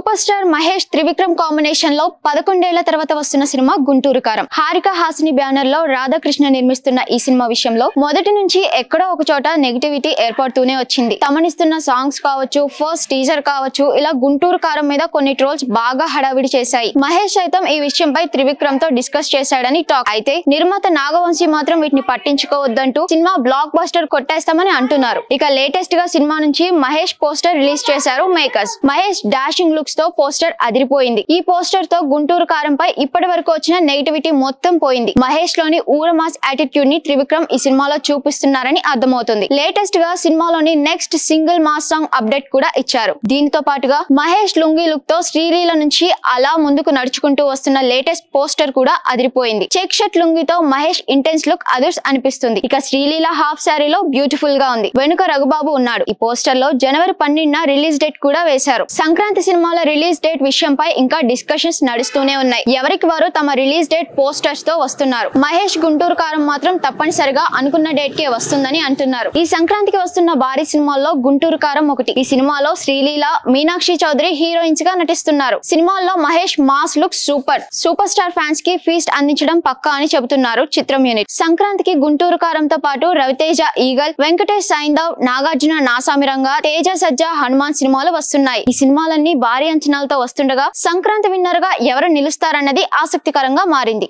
Super star Mahesh Trivikram combination లో 11 ఏళ్ల తర్వాత వస్తున్న సినిమా గుంటూరు కారం. హారిక హాసిని బ్యానర్ లో రాధాకృష్ణ నిర్మిస్తున్న ఈ సినిమా విషయంలో మొదటి నుంచి ఎక్కడో ఒక చోట నెగటివిటీ ఏర్పడుతూనే వచ్చింది. తమనిస్తున్న సాంగ్స్ కావచ్చు, ఫస్ట్ టీజర్ కావచ్చు, ఇలా గుంటూరు కారం మీద కొన్ని ట్రోల్స్ బాగా హడావిడి చేశాయి. మహేష్ సైతం ఈ విషయంపై త్రివిక్రమ్ తో డిస్కస్ చేశాడని టాక్. అయితే నిర్మాత నాగవంశీ మాత్రం వీటిని పట్టించుకోవద్దంటూ సినిమా బ్లాక్ బస్టర్ కొట్టేస్తామని అంటున్నారు. ఇక లేటెస్ట్ గా సినిమా నుంచి మహేష్ పోస్టర్ రిలీజ్ చేశారు మేకర్స్. మహేష్ డాషింగ్ లుక్స్ తో పోస్టర్ అదిరిపోయింది. ఈ పోస్టర్ తో గుంటూరు కారంపై ఇప్పటి వరకు వచ్చిన నెగటివిటీ మొత్తం పోయింది. మహేష్ లోని ఊర మాస్ యాటిట్యూడ్ ని త్రివిక్రమ్ ఈ సినిమాలో చూపిస్తున్నారని అర్థమవుతుంది. లేటెస్ట్ గా సినిమాలోని next single mass song update కూడా ఇచ్చారు. దీనితో పాటుగా మహేష్ లుంగి లుక్ తో శ్రీలీల నుంచి అలా ముందుకు నడుచుకుంటూ వస్తున్న లేటెస్ట్ పోస్టర్ కూడా అదిరిపోయింది. చెక్ షర్ట్ లుంగితో మహేష్ ఇంటెన్స్ లుక్ అదర్స్ అనిపిస్తుంది. ఇక శ్రీలీల హాఫ్ శారీలో బ్యూటిఫుల్ గా ఉంది. వెనుక రఘుబాబు ఉన్నాడు. ఈ పోస్టర్ లో జనవరి 12న రిలీజ్ డేట్ కూడా వేశారు. సంక్రాంతి సినిమాల రిలీజ్ డేట్ విషయంపై ఇంకా డిస్కషన్స్ నడుస్తూనే ఉన్నాయి. ఎవరికి వారు తమ రిలీజ్ డేట్ పోస్టర్స్ తో వస్తున్నారు. మహేష్ గుంటూరు కారం మాత్రం తప్పనిసరిగా అనుకున్న డేట్ కే వస్తుందని అంటున్నారు. ఈ సంక్రాంతికి వస్తున్న భారీ సినిమాల్లో గుంటూరు కారం ఒకటి. ఈ సినిమాలో శ్రీలీల, మీనాక్షి చౌదరి హీరోయిన్స్ గా నటిస్తున్నారు. సినిమాల్లో Mahesh mass look super star fans కి ఫీస్ట్ అందించడం పక్కా అని చెబుతున్నారు చిత్రం యూనిట్. సంక్రాంతికి గుంటూరు కారంతో పాటు రవితేజ ఈగల్, వెంకటేష్ సైందవ్, నాగార్జున నాసామిరంగా, తేజ సజ్జా హనుమాన్ సినిమాలు వస్తున్నాయి. ఈ సినిమాలన్నీ భారీ అంచనాలతో వస్తుండగా సంక్రాంతి విన్నర్ గా ఎవరు నిలుస్తారన్నది ఆసక్తికరంగా మారింది.